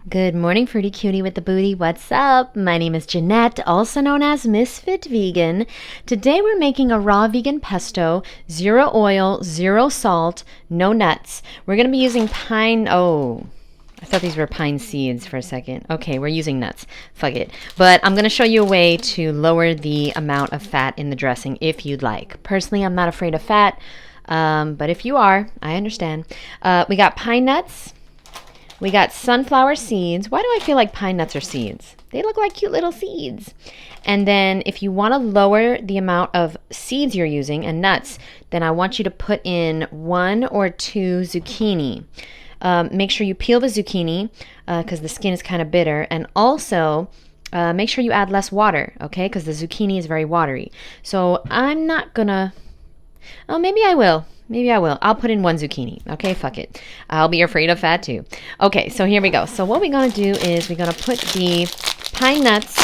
Good morning, Fruity Cutie with the Booty. What's up? My name is Jeannette, also known as Ms.FitVegan. Today we're making a raw vegan pesto, 0 oil, 0 salt, no nuts. We're going to be using I thought these were pine seeds for a second. Okay, we're using nuts. Fuck it. But I'm going to show you a way to lower the amount of fat in the dressing if you'd like. Personally, I'm not afraid of fat, but if you are, I understand. We got pine nuts. We got sunflower seeds. Why do I feel like pine nuts are seeds? They look like cute little seeds. And then if you want to lower the amount of seeds you're using and nuts, then I want you to put in 1 or 2 zucchini. Make sure you peel the zucchini because the skin is kind of bitter. And also make sure you add less water, okay? Because the zucchini is very watery. So I'm not going to... Oh, maybe I will. I'll put in 1 zucchini. Okay, fuck it. I'll be afraid of fat too. Okay, so here we go. So what we're going to do is we're going to put the pine nuts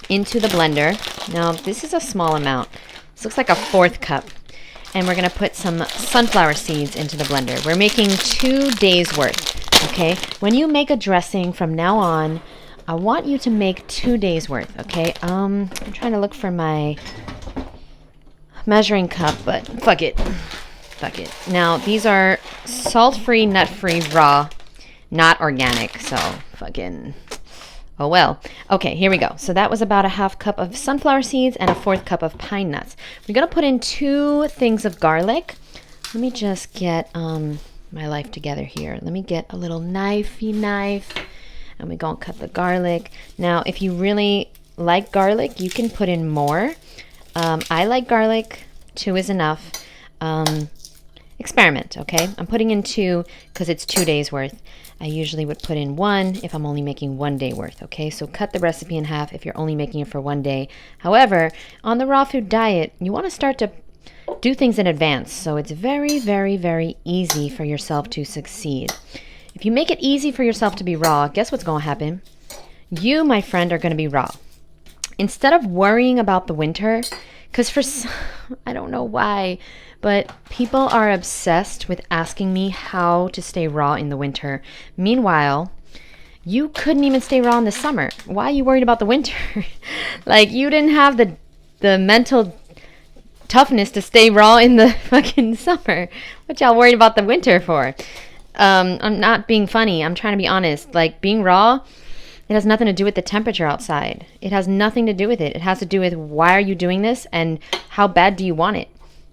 into the blender. Now, this is a small amount. This looks like a 1/4 cup. And we're going to put some sunflower seeds into the blender. We're making 2 days worth, okay? When you make a dressing from now on, I want you to make 2 days worth, okay? I'm trying to look for my measuring cup, but fuck it. Now, these are salt-free, nut-free, raw, not organic, so fucking, oh well. Okay, here we go. So that was about a 1/2 cup of sunflower seeds and a 1/4 cup of pine nuts. We're going to put in 2 things of garlic. Let me just get my life together here. Let me get a little knife, and we're going to cut the garlic. Now, if you really like garlic, you can put in more. I like garlic. 2 is enough. Experiment, okay? I'm putting in 2 because it's 2 days worth. I usually would put in 1 if I'm only making 1 day worth, okay? So cut the recipe in half if you're only making it for 1 day. However, on the raw food diet, you want to start to do things in advance. So it's very, very, very easy for yourself to succeed. If you make it easy for yourself to be raw, guess what's going to happen? You, my friend, are going to be raw. Instead of worrying about the winter, because I don't know why, but people are obsessed with asking me how to stay raw in the winter. Meanwhile, you couldn't even stay raw in the summer. Why are you worried about the winter? Like, you didn't have the mental toughness to stay raw in the fucking summer. What y'all worried about the winter for? I'm not being funny. I'm trying to be honest. Like, being raw, it has nothing to do with the temperature outside. It has nothing to do with it. It has to do with why are you doing this and how bad do you want it?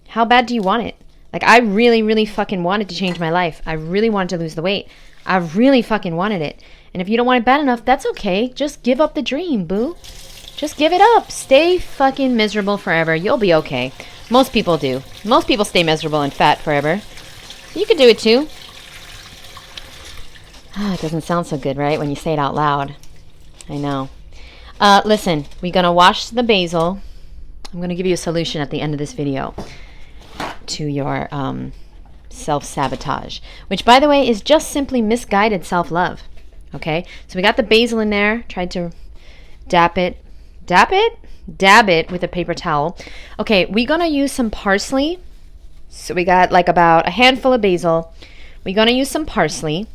How bad do you want it? Like, I really, really fucking wanted to change my life. I really wanted to lose the weight. I really fucking wanted it. And if you don't want it bad enough, that's okay. Just give up the dream, boo. Just give it up. Stay fucking miserable forever. You'll be okay. Most people do. Most people stay miserable and fat forever. You could do it too. It doesn't sound so good, right? When you say it out loud. I know. Listen, we're going to wash the basil. I'm going to give you a solution at the end of this video to your self-sabotage, which, by the way, is just simply misguided self-love. Okay? So we got the basil in there. Tried to dab it with a paper towel. Okay, we're going to use some parsley. So we got like about a handful of basil. We're going to use some parsley.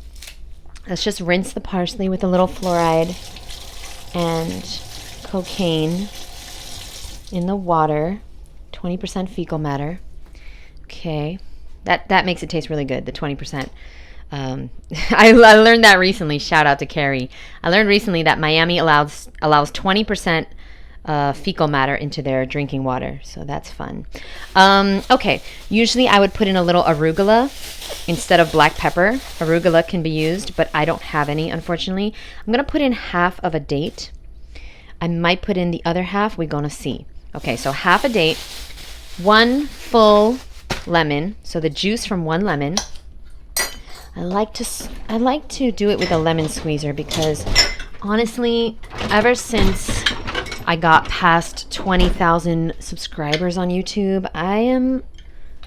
Let's just rinse the parsley with a little fluoride and cocaine in the water, 20% fecal matter. Okay, that makes it taste really good, the 20%. I learned that recently. Shout out to Carrie. I learned recently that Miami allows 20% fecal matter into their drinking water, so that's fun. Okay, usually I would put in a little arugula instead of black pepper. Arugula can be used, but I don't have any, unfortunately. I'm going to put in half of a date. I might put in the other half. We're going to see. Okay, so half a date, 1 full lemon, so the juice from 1 lemon. I like to do it with a lemon squeezer because, honestly, ever since I got past 20,000 subscribers on YouTube, I am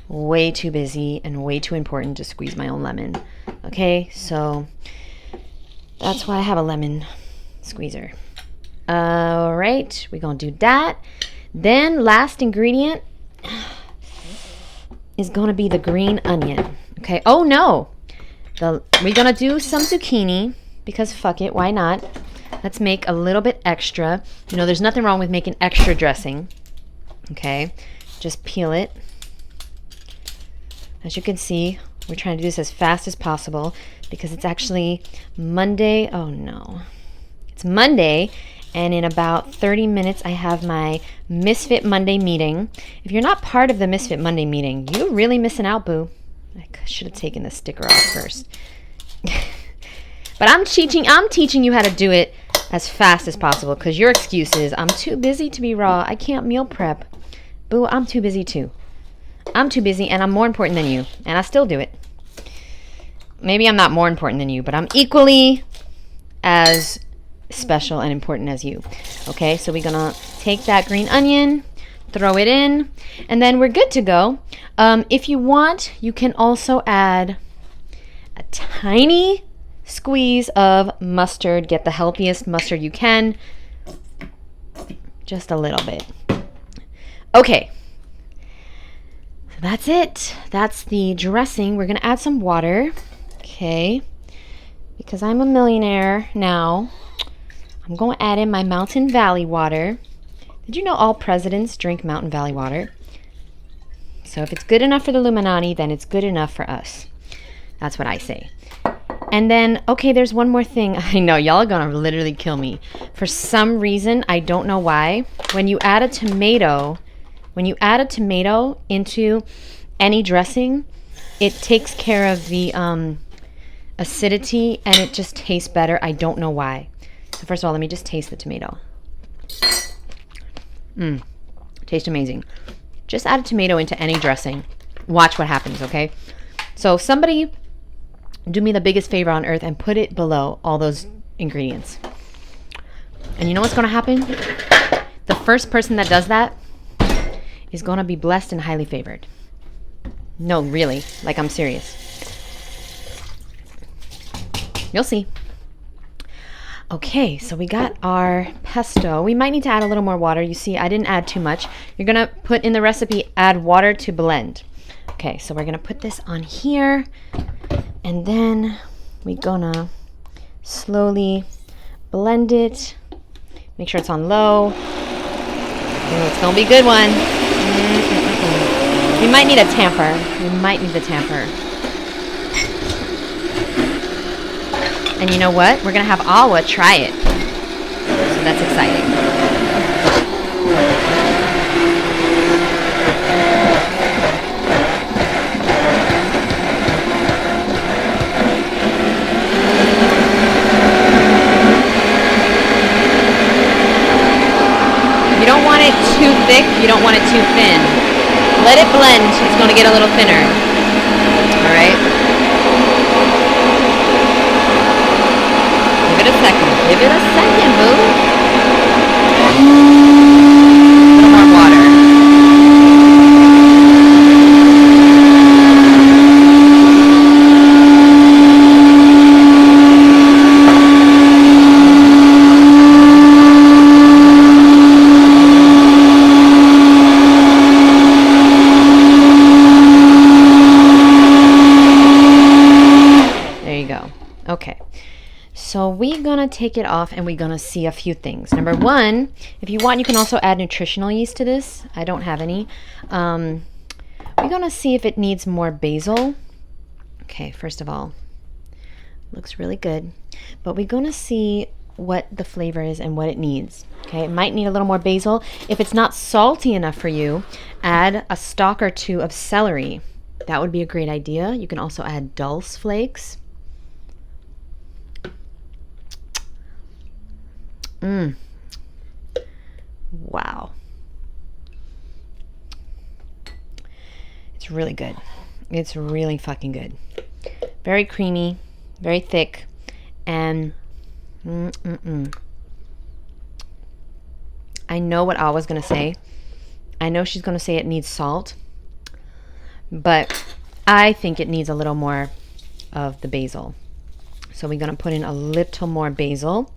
way too busy and way too important to squeeze my own lemon. Okay, so that's why I have a lemon squeezer. All right, we're going to do that. Then last ingredient is going to be the green onion. Okay, oh no. We're going to do some zucchini. because fuck it, why not? Let's make a little bit extra. You know, there's nothing wrong with making extra dressing. Okay, just peel it. As you can see, we're trying to do this as fast as possible because it's actually Monday. Oh no. It's Monday, and in about 30 minutes, I have my Misfit Monday meeting. If you're not part of the Misfit Monday meeting, you're really missing out, boo. I should have taken the sticker off first. But I'm teaching you how to do it as fast as possible because your excuse is, I'm too busy to be raw. I can't meal prep. Boo, I'm too busy too. I'm too busy and I'm more important than you. And I still do it. Maybe I'm not more important than you, but I'm equally as special and important as you. Okay, so we're gonna take that green onion, throw it in, and then we're good to go. If you want, you can also add a tiny squeeze of mustard. Get the healthiest mustard you can. Just a little bit. Okay. So that's it. That's the dressing. We're going to add some water. Okay. Because I'm a millionaire now, I'm going to add in my Mountain Valley water. Did you know all presidents drink Mountain Valley water? So if it's good enough for the Illuminati, then it's good enough for us. That's what I say. And then, okay, there's one more thing. I know, y'all are going to literally kill me. For some reason, I don't know why, when you add a tomato into any dressing, it takes care of the acidity and it just tastes better. I don't know why. So first of all, let me just taste the tomato. Tastes amazing. Just add a tomato into any dressing. Watch what happens, okay? So somebody do me the biggest favor on earth and put it below all those ingredients. And you know what's going to happen? The first person that does that is going to be blessed and highly favored. No, really. Like, I'm serious. You'll see. Okay, so we got our pesto. We might need to add a little more water. You see, I didn't add too much. You're going to put in the recipe, add water to blend. Okay, so we're going to put this on here. And then we're going to slowly blend it. Make sure it's on low. Oh, it's going to be a good one. We might need a tamper. We might need the tamper. And you know what? We're going to have Awa try it. So that's exciting. You don't want it too thick. You don't want it too thin. Let it blend. It's going to get a little thinner. All right? Give it a second. Give it a second, boo. A little more water. There you go. Okay. So we're going to take it off and we're going to see a few things. Number one, if you want, you can also add nutritional yeast to this. I don't have any. We're going to see if it needs more basil. Okay, first of all, looks really good. But we're going to see what the flavor is and what it needs. Okay, it might need a little more basil. If it's not salty enough for you, add a stalk or two of celery. That would be a great idea. You can also add dulse flakes. Wow. It's really good. It's really fucking good. Very creamy, very thick, and I know what Awa's going to say. I know she's going to say it needs salt, but I think it needs a little more of the basil. So we're going to put in a little more basil.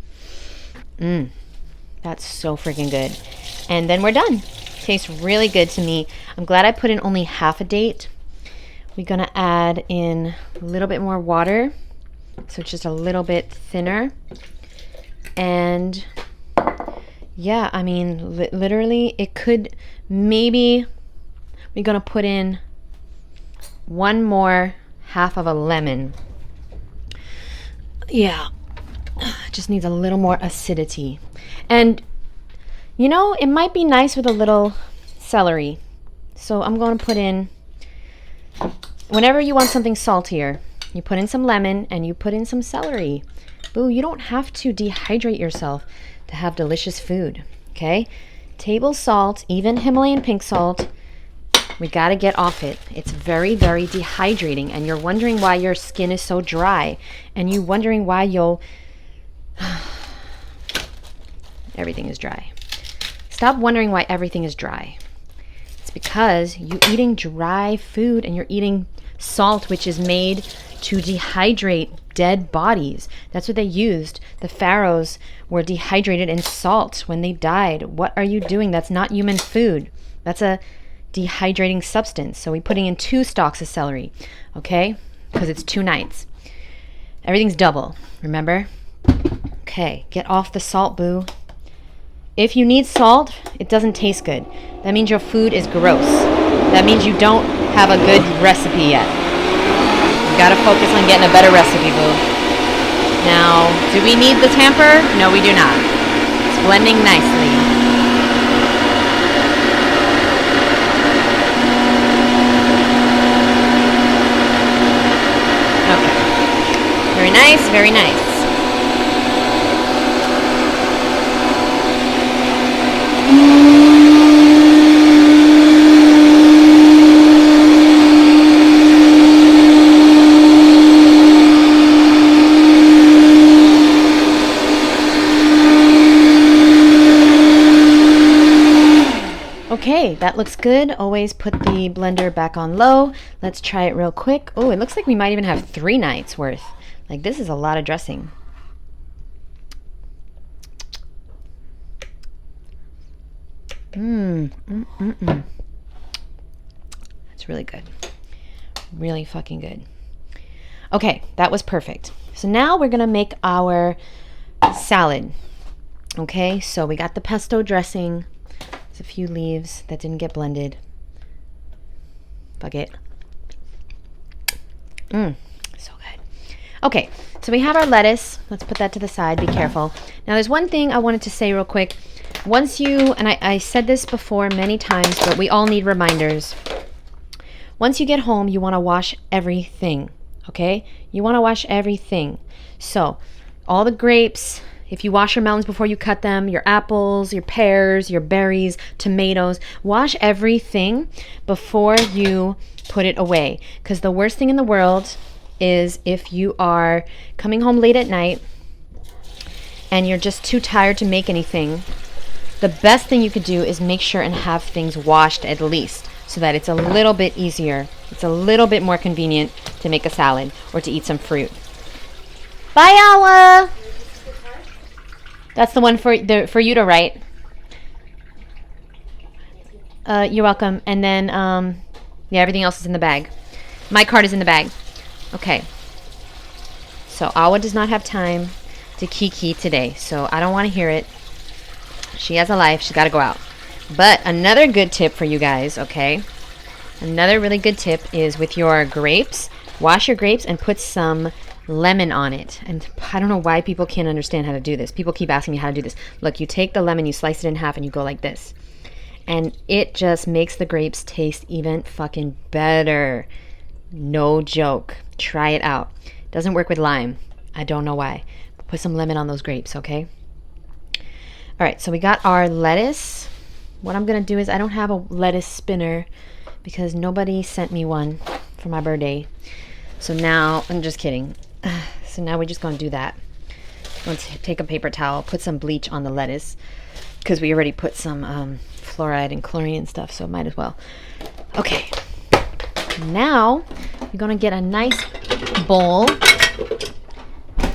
That's so freaking good. And then we're done. Tastes really good to me. I'm glad I put in only half a date. We're gonna add in a little bit more water. so it's just a little bit thinner. And yeah, I mean, literally, it could maybe, we're gonna put in one more half of a lemon. Yeah, it just needs a little more acidity. And you know, it might be nice with a little celery. So I'm going to put in, whenever you want something saltier, you put in some lemon and you put in some celery. Boo, you don't have to dehydrate yourself to have delicious food, okay? Table salt, even Himalayan pink salt, we got to get off it. It's very, very dehydrating, and you're wondering why your skin is so dry, and you're wondering why everything is dry. Stop wondering why everything is dry. It's because you're eating dry food and you're eating salt, which is made to dehydrate dead bodies. That's what they used. The pharaohs were dehydrated in salt when they died. What are you doing? That's not human food. That's a dehydrating substance. So we're putting in 2 stalks of celery, okay? Because it's 2 nights. Everything's double, remember? Okay, get off the salt, boo. If you need salt, it doesn't taste good. That means your food is gross. That means you don't have a good recipe yet. You gotta focus on getting a better recipe, boo. Now, do we need the tamper? No, we do not. It's blending nicely. Okay. Very nice, very nice. Okay, that looks good. Always put the blender back on low. Let's try it real quick. Oh, it looks like we might even have 3 nights worth. Like, this is a lot of dressing. It's really good. Really fucking good. Okay, that was perfect. So now we're gonna make our salad. Okay, so we got the pesto dressing. There's a few leaves that didn't get blended. Fuck it. So good. Okay, so we have our lettuce. Let's put that to the side. Be careful. Now, there's one thing I wanted to say real quick. Once you, and I said this before many times, but we all need reminders. Once you get home, you want to wash everything, okay? You want to wash everything. So, all the grapes, if you wash your melons before you cut them, your apples, your pears, your berries, tomatoes, wash everything before you put it away. Because the worst thing in the world is if you are coming home late at night and you're just too tired to make anything. The best thing you could do is make sure and have things washed at least, so that it's a little bit easier. It's a little bit more convenient to make a salad or to eat some fruit. Bye, Ala! That's the one for you to write. You're welcome. And then, yeah, everything else is in the bag. My card is in the bag. Okay. So Awa does not have time to kiki today, so I don't want to hear it. She has a life. She's got to go out. But another good tip for you guys, okay? Another really good tip is with your grapes. Wash your grapes and put some lemon on it. And I don't know why people can't understand how to do this. People keep asking me how to do this. Look, you take the lemon, you slice it in half, and you go like this. And it just makes the grapes taste even fucking better. No joke. Try it out. Doesn't work with lime. I don't know why. But put some lemon on those grapes, okay? All right, so we got our lettuce. What I'm going to do is I don't have a lettuce spinner because nobody sent me one for my birthday. So now, I'm just kidding. So now we're just going to do that. Let's take a paper towel, put some bleach on the lettuce because we already put some fluoride and chlorine and stuff, so might as well. Okay. Now, you're going to get a nice bowl.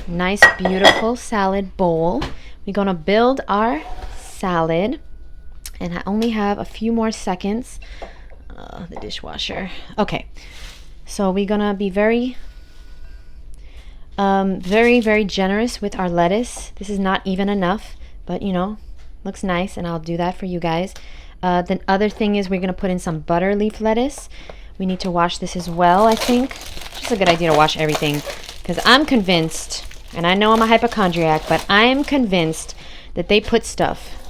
Nice, beautiful salad bowl. We're going to build our salad. And I only have a few more seconds. The dishwasher. Okay. So we're going to be very Very, very generous with our lettuce. This is not even enough, but you know, looks nice, and I'll do that for you guys. The other thing is we're going to put in some butter leaf lettuce. We need to wash this as well, I think. Just a good idea to wash everything, because I'm convinced, and I know I'm a hypochondriac, but I am convinced that they put stuff.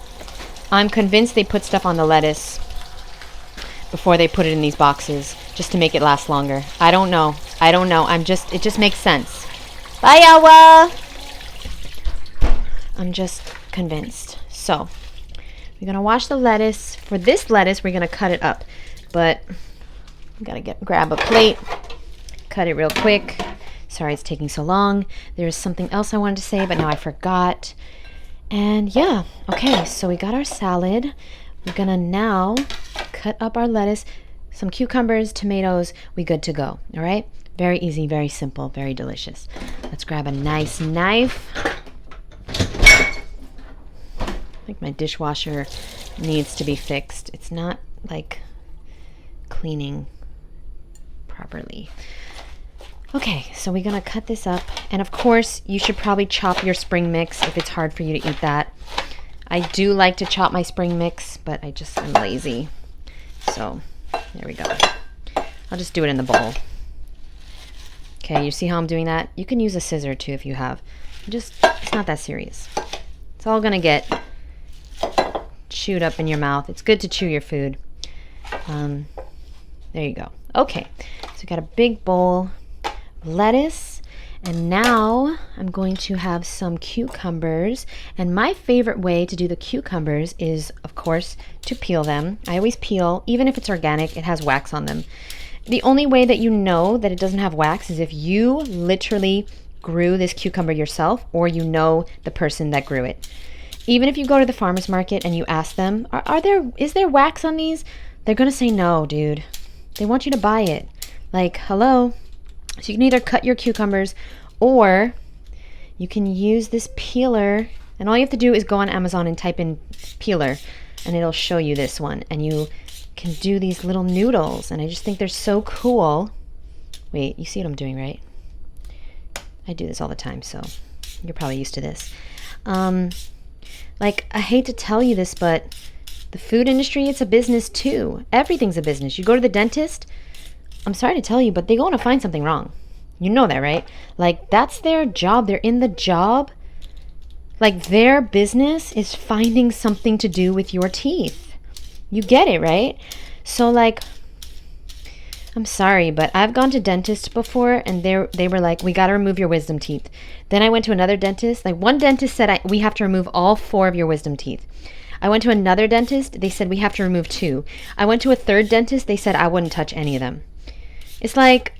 I'm convinced they put stuff on the lettuce before they put it in these boxes just to make it last longer. I don't know. It just makes sense. Bye, Yawa! I'm just convinced. So, we're going to wash the lettuce. For this lettuce, we're going to cut it up. But, we got to grab a plate, cut it real quick. Sorry it's taking so long. There's something else I wanted to say, but now I forgot. And yeah, okay, so we got our salad. We're going to now cut up our lettuce, some cucumbers, tomatoes. We good to go, all right? Very easy, very simple, very delicious. Let's grab a nice knife. I think my dishwasher needs to be fixed. It's not like cleaning properly. Okay, so we're gonna cut this up. And of course, you should probably chop your spring mix if it's hard for you to eat that. I do like to chop my spring mix, but I'm lazy. So, there we go. I'll just do it in the bowl. Okay, you see how I'm doing that? You can use a scissor too if you have. It's not that serious. It's all gonna get chewed up in your mouth. It's good to chew your food. There you go. Okay, so we got a big bowl of lettuce, and now I'm going to have some cucumbers. And my favorite way to do the cucumbers is, of course, to peel them. I always peel, even if it's organic, it has wax on them. The only way that you know that it doesn't have wax is if you literally grew this cucumber yourself, or you know the person that grew it. Even if you go to the farmer's market and you ask them, is there wax on these? They're gonna say no, dude. They want you to buy it. Like, hello? So you can either cut your cucumbers, or you can use this peeler, and all you have to do is go on Amazon and type in peeler, and it'll show you this one, and you can do these little noodles, and I just think they're so cool. Wait, you see what I'm doing, right? I do this all the time, so you're probably used to this. Like, I hate to tell you this, but the food industry, it's a business too. Everything's a business. You go to the dentist, I'm sorry to tell you, but they're going to find something wrong. You know that, right? Like, that's their job. They're in the job. Like, their business is finding something to do with your teeth. You get it, right? So, like, I'm sorry, but I've gone to dentists before, and they were like, we got to remove your wisdom teeth. Then I went to another dentist. Like, one dentist said, we have to remove all 4 of your wisdom teeth. I went to another dentist. They said, we have to remove 2. I went to a third dentist. They said, I wouldn't touch any of them. It's like,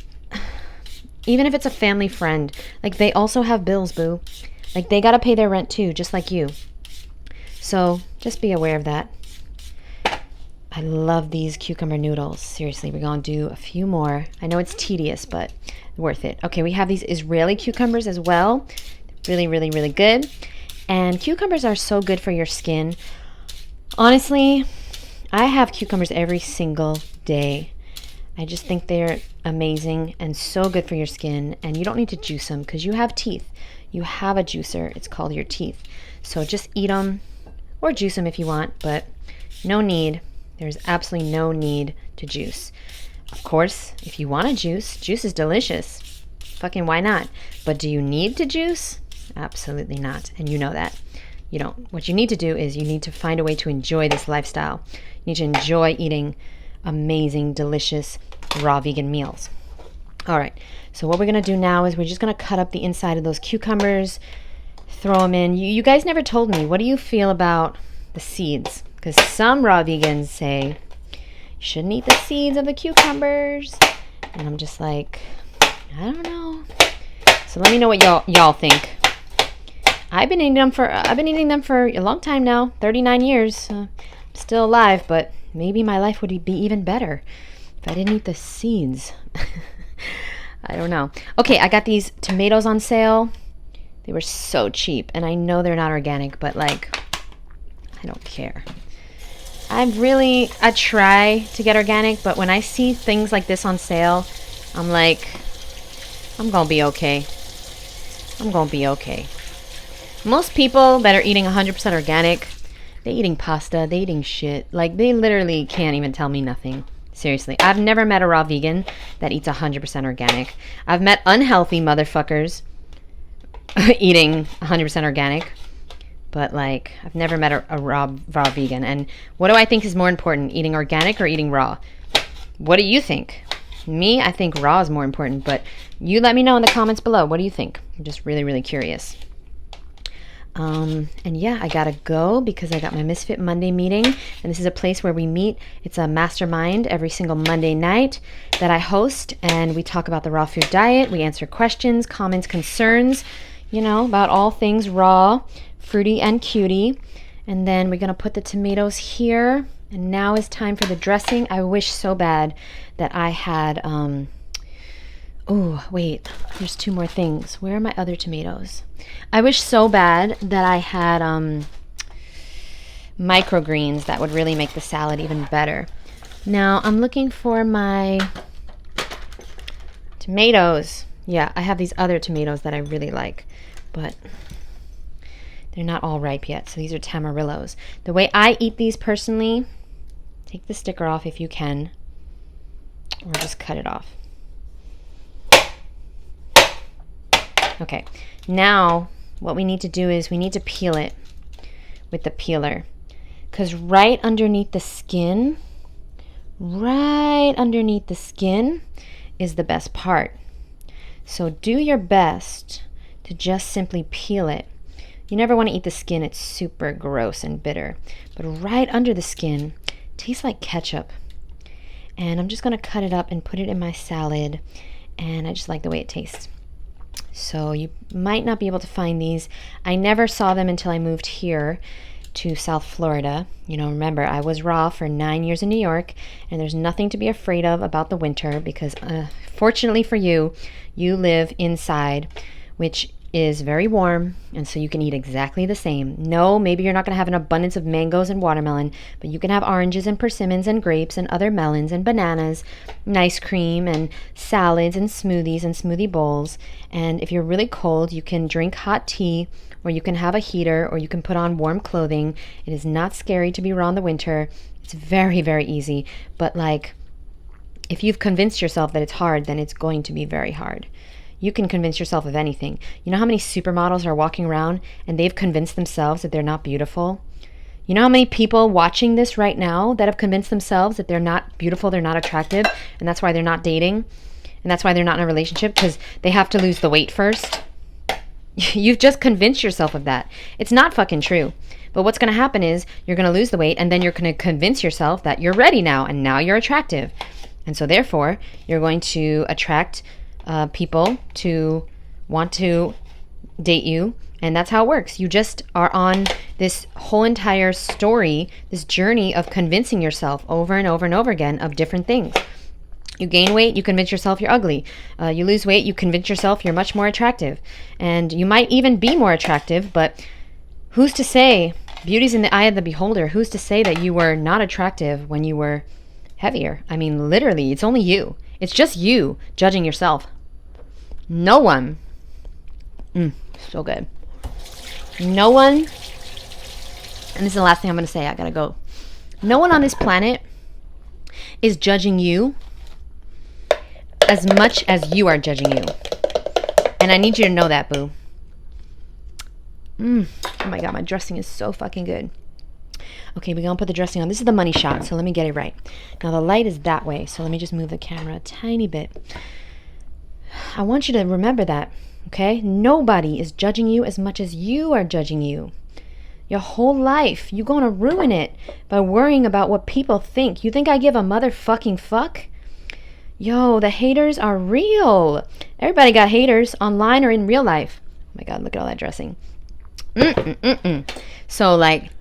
even if it's a family friend, like, they also have bills, boo. Like, they got to pay their rent too, just like you. So just be aware of that. I love these cucumber noodles. Seriously, we're going to do a few more. I know it's tedious, but worth it. Okay, we have these Israeli cucumbers as well. Really, really, really good. And cucumbers are so good for your skin. Honestly, I have cucumbers every single day. I just think they're amazing and so good for your skin. And you don't need to juice them because you have teeth. You have a juicer. It's called your teeth. So just eat them or juice them if you want, but no need. There's absolutely no need to juice. Of course, if you want to juice is delicious. Fucking why not? But do you need to juice? Absolutely not. And you know that. You don't. What you need to do is you need to find a way to enjoy this lifestyle. You need to enjoy eating amazing, delicious, raw vegan meals. All right. So what we're going to do now is we're just going to cut up the inside of those cucumbers, throw them in. You guys never told me. What do you feel about the seeds? Because some raw vegans say you shouldn't eat the seeds of the cucumbers. And I'm just like, I don't know. So let me know what y'all think. I've been eating them for a long time now, 39 years. Still alive, but maybe my life would be even better if I didn't eat the seeds. I don't know. Okay, I got these tomatoes on sale. They were so cheap, and I know they're not organic, but like, I don't care. I try to get organic, but when I see things like this on sale, I'm like, I'm gonna be okay. I'm gonna be okay. Most people that are eating 100% organic, they eating pasta, they eating shit. Like, they literally can't even tell me nothing. Seriously. I've never met a raw vegan that eats 100% organic. I've met unhealthy motherfuckers eating 100% organic. But, like, I've never met a raw vegan. And what do I think is more important, eating organic or eating raw? What do you think? Me, I think raw is more important. But you let me know in the comments below. What do you think? I'm just really, really curious. And yeah, I gotta go because I got my Misfit Monday meeting. And this is a place where we meet. It's a mastermind every single Monday night that I host. And we talk about the raw food diet. We answer questions, comments, concerns, you know, about all things raw, fruity, and cutie. And then we're gonna put the tomatoes here. And now is time for the dressing. I wish so bad that I had, oh, wait, there's 2 more things. Where are my other tomatoes? I wish so bad that I had microgreens that would really make the salad even better. Now, I'm looking for my tomatoes. Yeah, I have these other tomatoes that I really like, but they're not all ripe yet. So these are tamarillos. The way I eat these personally, take the sticker off if you can, or just cut it off. Okay, now what we need to do is we need to peel it with the peeler, because right underneath the skin is the best part. So do your best to just simply peel it. You never want to eat the skin. It's super gross and bitter. But right under the skin, it tastes like ketchup. And I'm just going to cut it up and put it in my salad. And I just like the way it tastes. So you might not be able to find these. I never saw them until I moved here to South Florida. You know, remember, I was raw for 9 years in New York, and there's nothing to be afraid of about the winter because fortunately for you, you live inside, which is very warm, and so you can eat exactly the same. No, maybe you're not going to have an abundance of mangoes and watermelon, but you can have oranges and persimmons and grapes and other melons and bananas and ice cream and salads and smoothies and smoothie bowls. And if you're really cold, you can drink hot tea, or you can have a heater, or you can put on warm clothing. It is not scary to be raw in the winter. It's very, very easy. But like, if you've convinced yourself that it's hard, then it's going to be very hard. You can convince yourself of anything. You know how many supermodels are walking around and they've convinced themselves that they're not beautiful? You know how many people watching this right now that have convinced themselves that they're not beautiful, they're not attractive, and that's why they're not dating, and that's why they're not in a relationship, because they have to lose the weight first? You've just convinced yourself of that. It's not fucking true. But what's going to happen is you're going to lose the weight, and then you're going to convince yourself that you're ready now, and now you're attractive. And so therefore, you're going to attract people to want to date you, and that's how it works. You just are on this whole entire story, this journey of convincing yourself over and over and over again of different things. You gain weight, you convince yourself you're ugly. You lose weight, you convince yourself you're much more attractive. And you might even be more attractive, but who's to say? Beauty's in the eye of the beholder. Who's to say that you were not attractive when you were heavier? I mean, literally, it's only you. It's just you judging yourself. No one. So good. No one, and this is the last thing I'm going to say, I gotta go. No one on this planet is judging you as much as you are judging you. And I need you to know that, boo. Oh my God, my dressing is so fucking good. Okay, we're going to put the dressing on. This is the money shot, so let me get it right. Now, the light is that way, so let me just move the camera a tiny bit. I want you to remember that, okay? Nobody is judging you as much as you are judging you. Your whole life, you're going to ruin it by worrying about what people think. You think I give a motherfucking fuck? Yo, the haters are real. Everybody got haters online or in real life. Oh my God, look at all that dressing. So, like,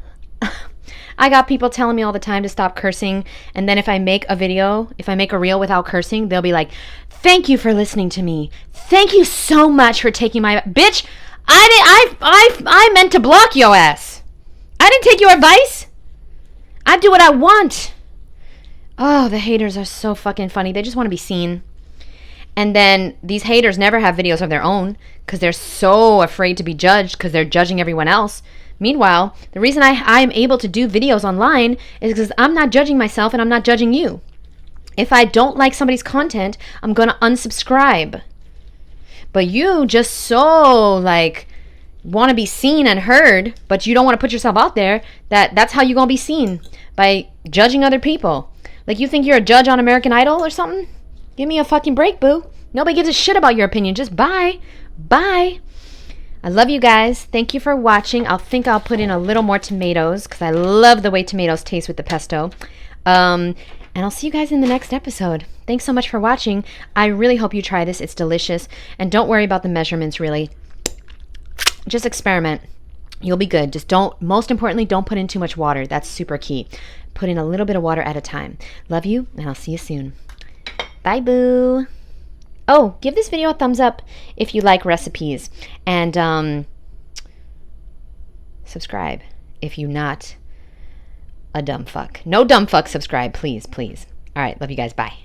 I got people telling me all the time to stop cursing, and then if I make a video, if I make a reel without cursing, they'll be like, thank you for listening to me. Thank you so much for taking my... Bitch, I meant to block your ass. I didn't take your advice. I do what I want. Oh, the haters are so fucking funny. They just want to be seen. And then these haters never have videos of their own because they're so afraid to be judged because they're judging everyone else. Meanwhile, the reason I am able to do videos online is because I'm not judging myself and I'm not judging you. If I don't like somebody's content, I'm going to unsubscribe. But you just so like want to be seen and heard, but you don't want to put yourself out there, that's how you're going to be seen, by judging other people. Like, you think you're a judge on American Idol or something? Give me a fucking break, boo. Nobody gives a shit about your opinion. Just bye. Bye. I love you guys. Thank you for watching. I'll put in a little more tomatoes because I love the way tomatoes taste with the pesto. And I'll see you guys in the next episode. Thanks so much for watching. I really hope you try this. It's delicious. And don't worry about the measurements, really. Just experiment. You'll be good. Just most importantly, don't put in too much water. That's super key. Put in a little bit of water at a time. Love you, and I'll see you soon. Bye, boo. Oh, give this video a thumbs up if you like recipes. And subscribe if you're not a dumb fuck. No dumb fuck, subscribe, please, please. All right, love you guys. Bye.